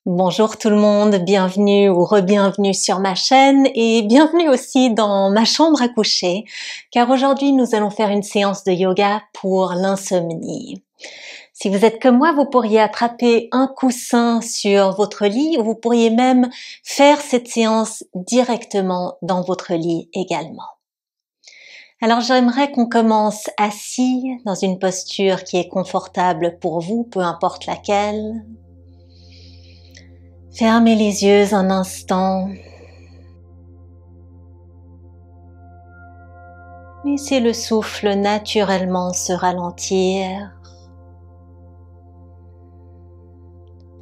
Bonjour tout le monde, bienvenue ou re-bienvenue sur ma chaîne et bienvenue aussi dans ma chambre à coucher car aujourd'hui nous allons faire une séance de yoga pour l'insomnie. Si vous êtes comme moi, vous pourriez attraper un coussin sur votre lit ou vous pourriez même faire cette séance directement dans votre lit également. Alors j'aimerais qu'on commence assis dans une posture qui est confortable pour vous, peu importe laquelle. Fermez les yeux un instant. Laissez le souffle naturellement se ralentir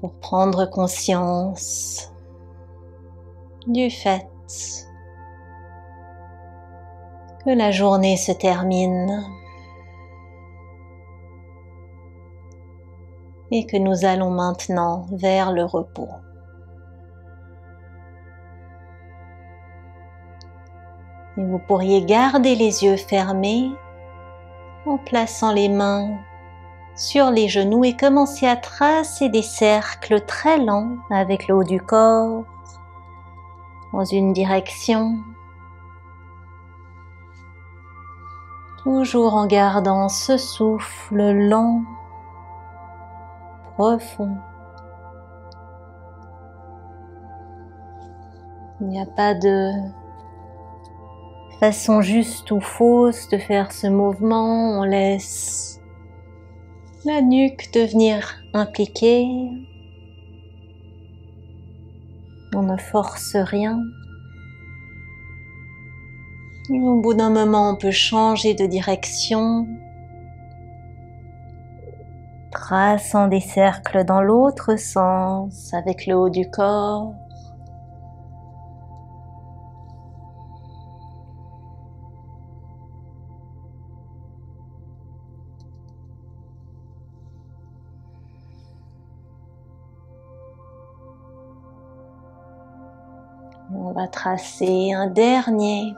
pour prendre conscience du fait que la journée se termine et que nous allons maintenant vers le repos. Et vous pourriez garder les yeux fermés en plaçant les mains sur les genoux et commencer à tracer des cercles très lents avec le haut du corps dans une direction, toujours en gardant ce souffle lent, profond. Il n'y a pas de façon juste ou fausse de faire ce mouvement, on laisse la nuque devenir impliquée, on ne force rien. Et au bout d'un moment, on peut changer de direction, traçant des cercles dans l'autre sens avec le haut du corps. On va tracer un dernier.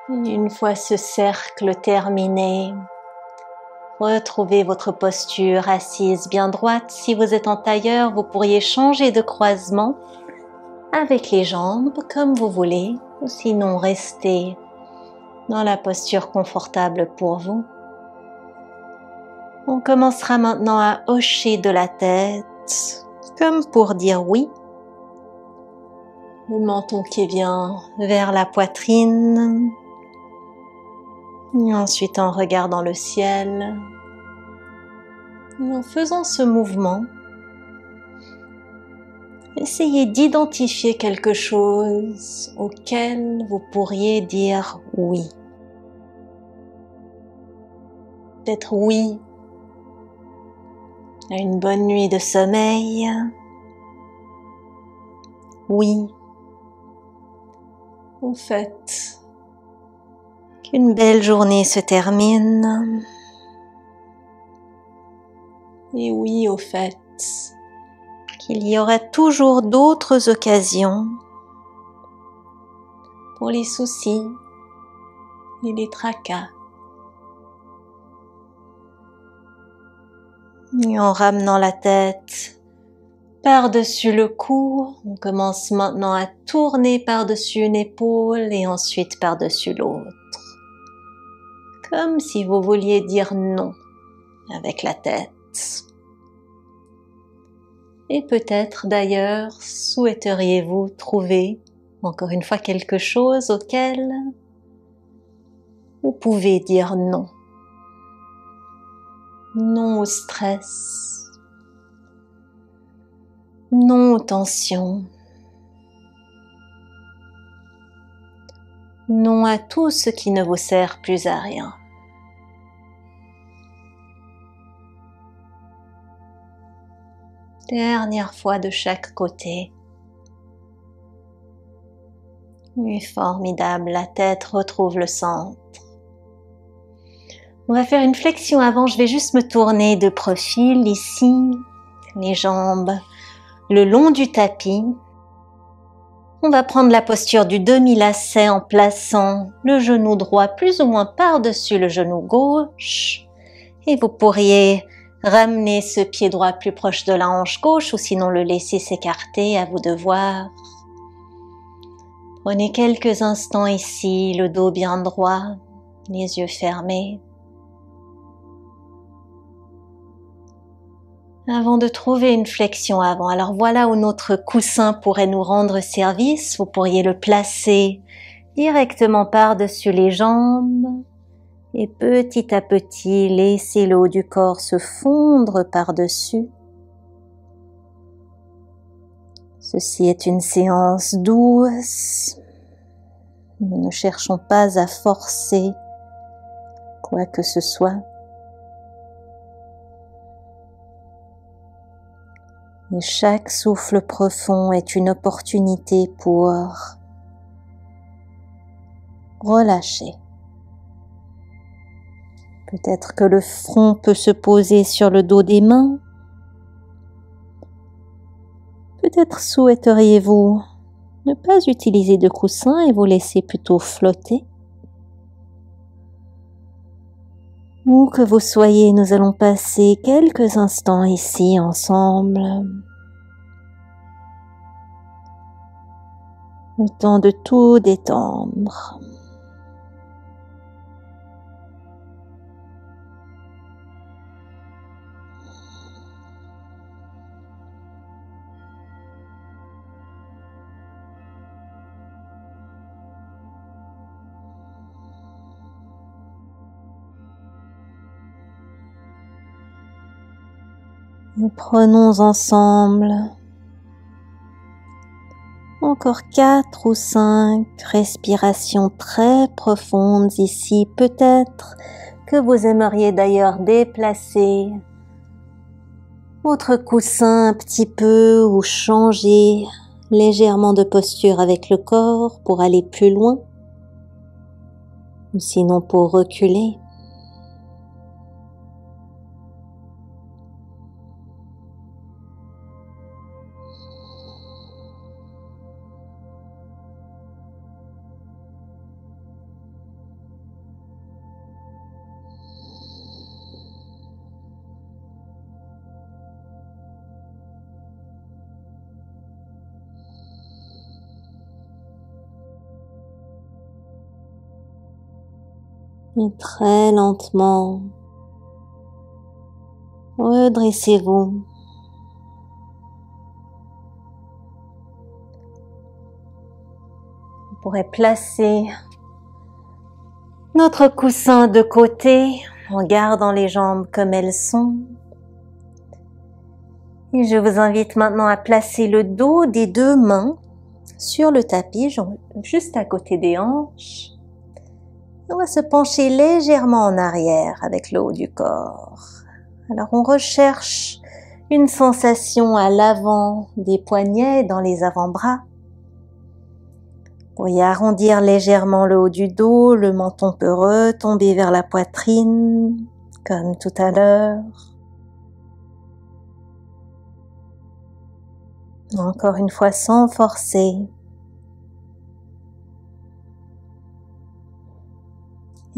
Et une fois ce cercle terminé, retrouvez votre posture assise bien droite. Si vous êtes en tailleur, vous pourriez changer de croisement avec les jambes comme vous voulez, ou sinon rester dans la posture confortable pour vous. On commencera maintenant à hocher de la tête, comme pour dire oui. Le menton qui vient vers la poitrine. Et ensuite en regardant le ciel. Et en faisant ce mouvement, essayez d'identifier quelque chose auquel vous pourriez dire oui. Peut-être oui à une bonne nuit de sommeil. Oui au fait qu'une belle journée se termine. Et oui au fait qu'il y aura toujours d'autres occasions pour les soucis et les tracas. Et en ramenant la tête par-dessus le cou, on commence maintenant à tourner par-dessus une épaule et ensuite par-dessus l'autre. Comme si vous vouliez dire non avec la tête. Et peut-être d'ailleurs souhaiteriez-vous trouver encore une fois quelque chose auquel vous pouvez dire non. Non au stress, non aux tensions, non à tout ce qui ne vous sert plus à rien. Dernière fois de chaque côté. Oui, formidable, la tête retrouve le centre. On va faire une flexion avant, je vais juste me tourner de profil ici, les jambes le long du tapis. On va prendre la posture du demi-lacet en plaçant le genou droit plus ou moins par-dessus le genou gauche. Et vous pourriez ramener ce pied droit plus proche de la hanche gauche ou sinon le laisser s'écarter, à vous de voir. Prenez quelques instants ici, le dos bien droit, les yeux fermés. Avant de trouver une flexion avant. Alors voilà où notre coussin pourrait nous rendre service. Vous pourriez le placer directement par-dessus les jambes et petit à petit laisser le haut du corps se fondre par-dessus. Ceci est une séance douce. Nous ne cherchons pas à forcer quoi que ce soit. Et chaque souffle profond est une opportunité pour relâcher. Peut-être que le front peut se poser sur le dos des mains. Peut-être souhaiteriez-vous ne pas utiliser de coussin et vous laisser plutôt flotter. Où que vous soyez, nous allons passer quelques instants ici ensemble. Le temps de tout détendre. Et prenons ensemble encore 4 ou 5 respirations très profondes ici. Peut-être que vous aimeriez d'ailleurs déplacer votre coussin un petit peu ou changer légèrement de posture avec le corps pour aller plus loin, ou sinon pour reculer. Et très lentement, redressez-vous. On pourrait placer notre coussin de côté en gardant les jambes comme elles sont. Et je vous invite maintenant à placer le dos des 2 mains sur le tapis, juste à côté des hanches. On va se pencher légèrement en arrière avec le haut du corps. Alors on recherche une sensation à l'avant des poignets, dans les avant-bras. Vous pourriez arrondir légèrement le haut du dos, le menton peut retomber vers la poitrine, comme tout à l'heure. Encore une fois, sans forcer.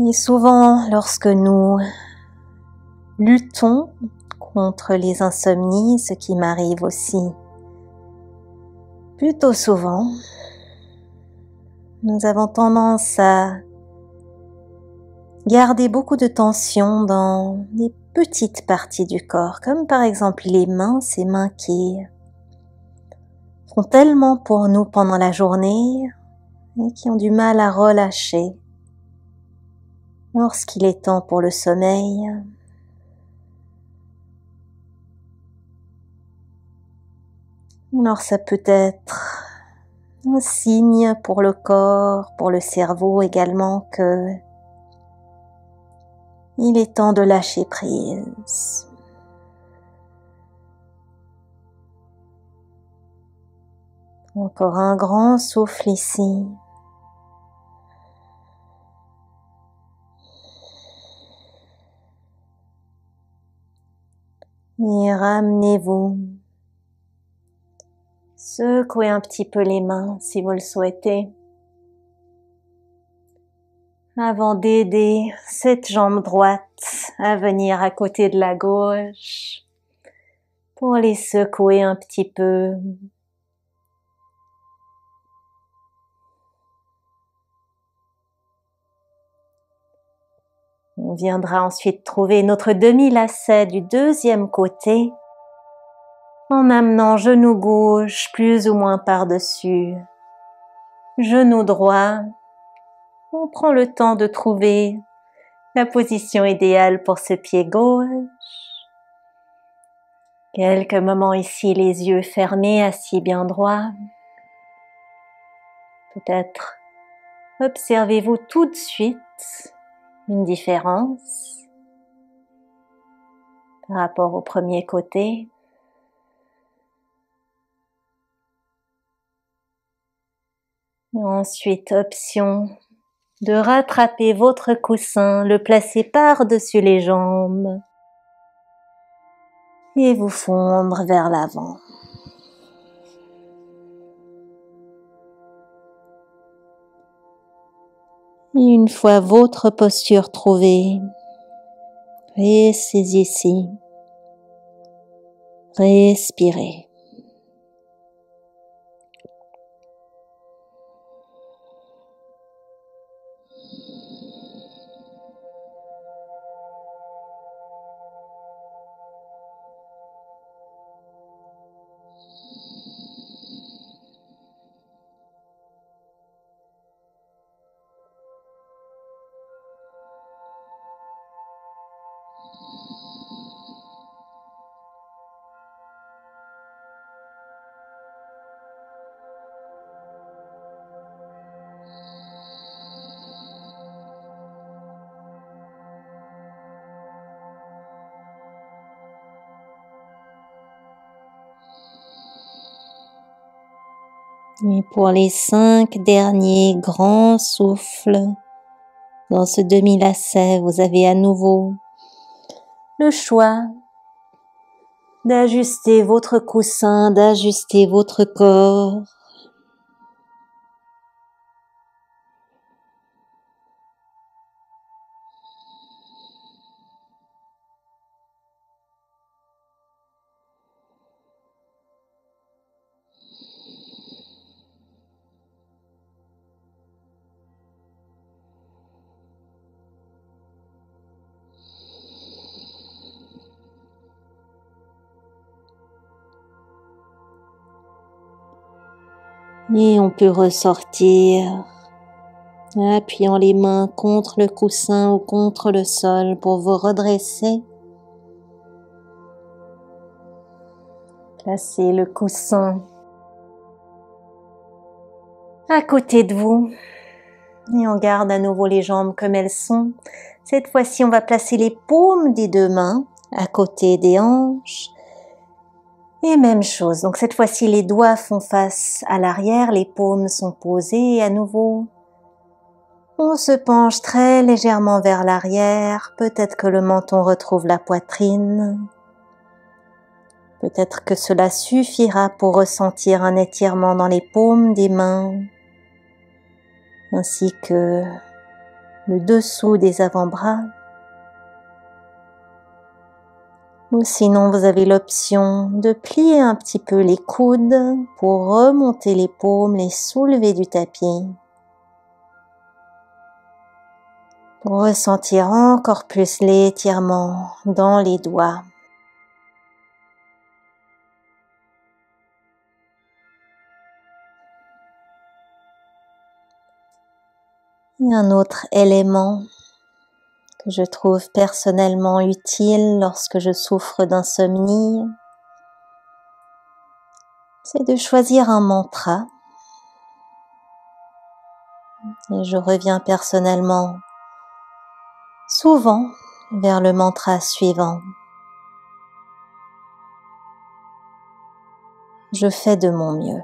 Et souvent, lorsque nous luttons contre les insomnies, ce qui m'arrive aussi plutôt souvent, nous avons tendance à garder beaucoup de tension dans les petites parties du corps, comme par exemple les mains, ces mains qui font tellement pour nous pendant la journée et qui ont du mal à relâcher lorsqu'il est temps pour le sommeil. Alors ça peut être un signe pour le corps, pour le cerveau également, que il est temps de lâcher prise. Encore un grand souffle ici. Et ramenez-vous Secouez un petit peu les mains si vous le souhaitez, avant d'aider cette jambe droite à venir à côté de la gauche pour les secouer un petit peu. On viendra ensuite trouver notre demi-lacet du deuxième côté en amenant genou gauche plus ou moins par-dessus, genou droit. On prend le temps de trouver la position idéale pour ce pied gauche. Quelques moments ici, les yeux fermés, assis bien droit. Peut-être observez-vous tout de suite une différence par rapport au premier côté. Et ensuite, option de rattraper votre coussin, le placer par-dessus les jambes et vous fondre vers l'avant. Et une fois votre posture trouvée, ressaisissez, respirez. Et pour les 5 derniers grands souffles, dans ce demi-lacet, vous avez à nouveau le choix d'ajuster votre coussin, d'ajuster votre corps. Et on peut ressortir, appuyant les mains contre le coussin ou contre le sol pour vous redresser. Placez le coussin à côté de vous et on garde à nouveau les jambes comme elles sont. Cette fois-ci, on va placer les paumes des deux mains à côté des hanches. Et même chose, donc cette fois-ci les doigts font face à l'arrière, les paumes sont posées et à nouveau on se penche très légèrement vers l'arrière, peut-être que le menton retrouve la poitrine, peut-être que cela suffira pour ressentir un étirement dans les paumes des mains, ainsi que le dessous des avant-bras. Ou sinon, vous avez l'option de plier un petit peu les coudes pour remonter les paumes, les soulever du tapis. Pour ressentir encore plus l'étirement dans les doigts. Et un autre élément que je trouve personnellement utile lorsque je souffre d'insomnie, c'est de choisir un mantra. Et je reviens personnellement souvent vers le mantra suivant. Je fais de mon mieux.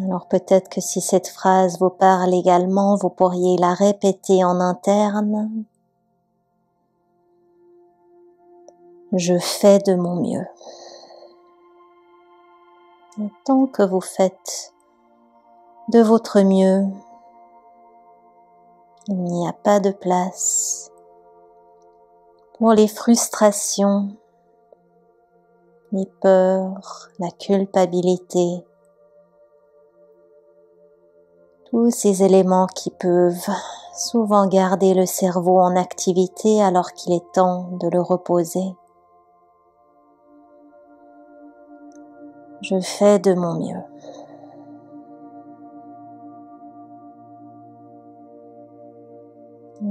Alors peut-être que si cette phrase vous parle également, vous pourriez la répéter en interne. Je fais de mon mieux. Et tant que vous faites de votre mieux, il n'y a pas de place pour les frustrations, les peurs, la culpabilité, tous ces éléments qui peuvent souvent garder le cerveau en activité alors qu'il est temps de le reposer. Je fais de mon mieux.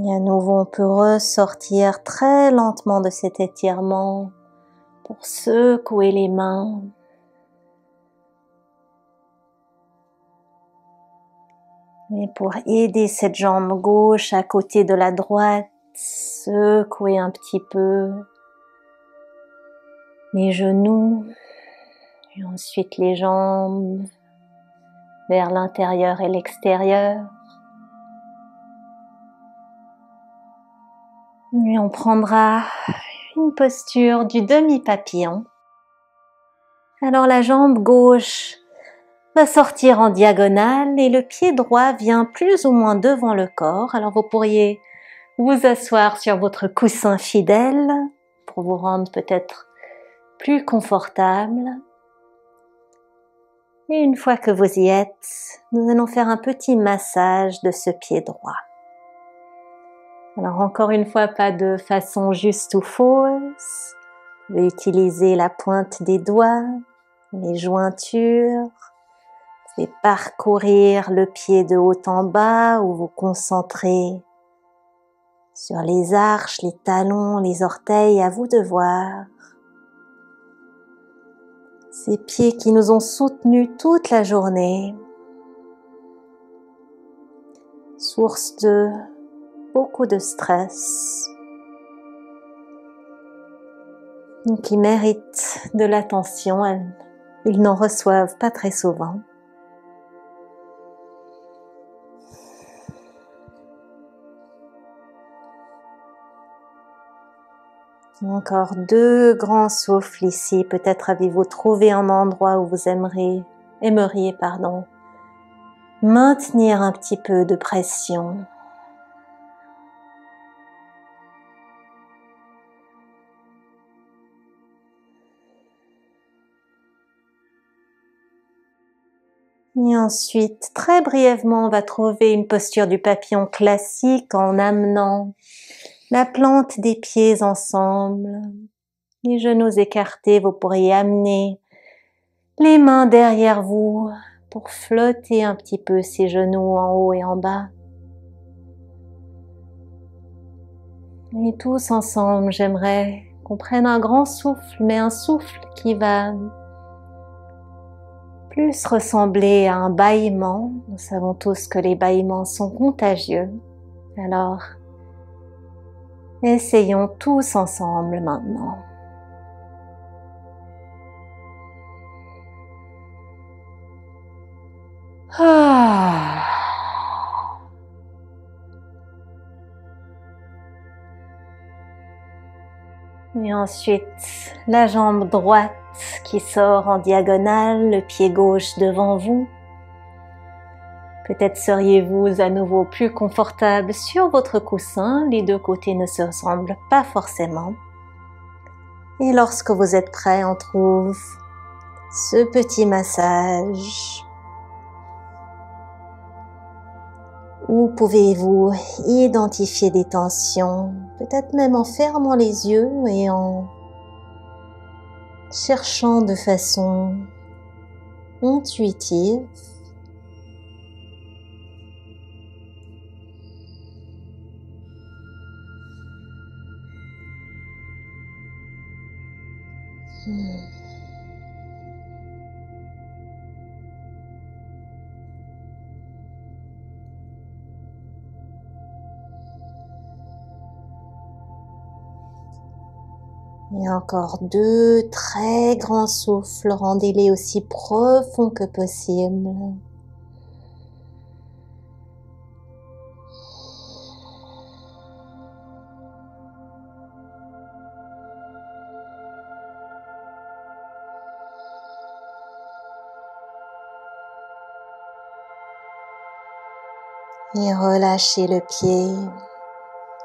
Et à nouveau, on peut ressortir très lentement de cet étirement pour secouer les mains. Et pour aider cette jambe gauche à côté de la droite, secouer un petit peu les genoux et ensuite les jambes vers l'intérieur et l'extérieur. Et on prendra une posture du demi-papillon. Alors la jambe gauche va sortir en diagonale et le pied droit vient plus ou moins devant le corps. Alors vous pourriez vous asseoir sur votre coussin fidèle pour vous rendre peut-être plus confortable. Et une fois que vous y êtes, nous allons faire un petit massage de ce pied droit. Alors encore une fois, pas de façon juste ou fausse. Vous pouvez utiliser la pointe des doigts, les jointures. Vous pouvez parcourir le pied de haut en bas ou vous concentrer sur les arches, les talons, les orteils, à vous de voir. Ces pieds qui nous ont soutenus toute la journée, source de beaucoup de stress, qui méritent de l'attention. Ils n'en reçoivent pas très souvent. Encore 2 grands souffles ici. Peut-être avez-vous trouvé un endroit où vous aimeriez maintenir un petit peu de pression. Et ensuite, très brièvement, on va trouver une posture du papillon classique en amenant la plante des pieds ensemble. Les genoux écartés, vous pourriez amener les mains derrière vous pour flotter un petit peu ces genoux en haut et en bas. Et tous ensemble, j'aimerais qu'on prenne un grand souffle, mais un souffle qui va plus ressembler à un bâillement. Nous savons tous que les bâillements sont contagieux. Alors, essayons tous ensemble maintenant. Ah. Et ensuite, la jambe droite qui sort en diagonale, le pied gauche devant vous. Peut-être seriez-vous à nouveau plus confortable sur votre coussin, les 2 côtés ne se ressemblent pas forcément. Et lorsque vous êtes prêt, on trouve ce petit massage. Où pouvez-vous identifier des tensions, peut-être même en fermant les yeux et en cherchant de façon intuitive. Et encore 2 très grands souffles, rendez-les aussi profonds que possible. Et relâchez le pied.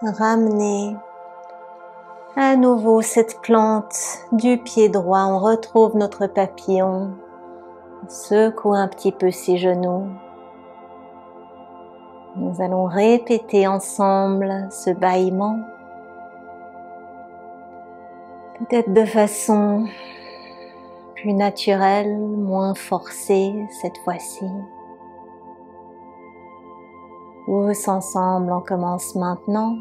Ramenez à nouveau cette plante du pied droit. On retrouve notre papillon. On secoue un petit peu ses genoux. Nous allons répéter ensemble ce bâillement. Peut-être de façon plus naturelle, moins forcée cette fois-ci. Tous ensemble, on commence maintenant.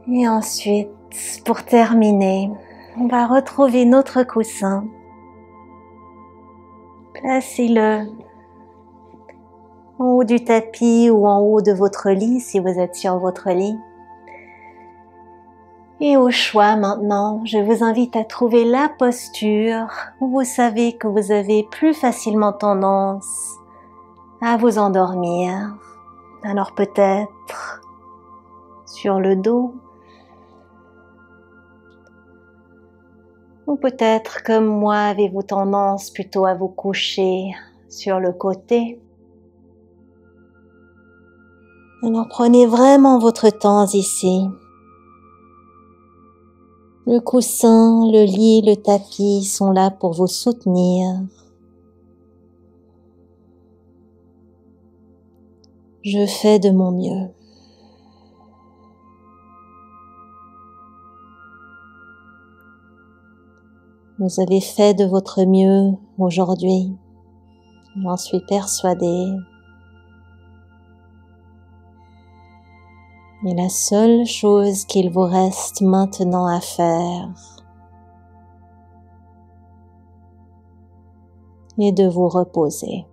Et ensuite, pour terminer, on va retrouver notre coussin. Placez-le en haut du tapis ou en haut de votre lit si vous êtes sur votre lit. Et au choix maintenant, je vous invite à trouver la posture où vous savez que vous avez plus facilement tendance à vous endormir. Alors peut-être sur le dos, ou peut-être comme moi avez-vous tendance plutôt à vous coucher sur le côté. Alors prenez vraiment votre temps ici. Le coussin, le lit, le tapis sont là pour vous soutenir. Je fais de mon mieux. Vous avez fait de votre mieux aujourd'hui. J'en suis persuadée. Et la seule chose qu'il vous reste maintenant à faire est de vous reposer.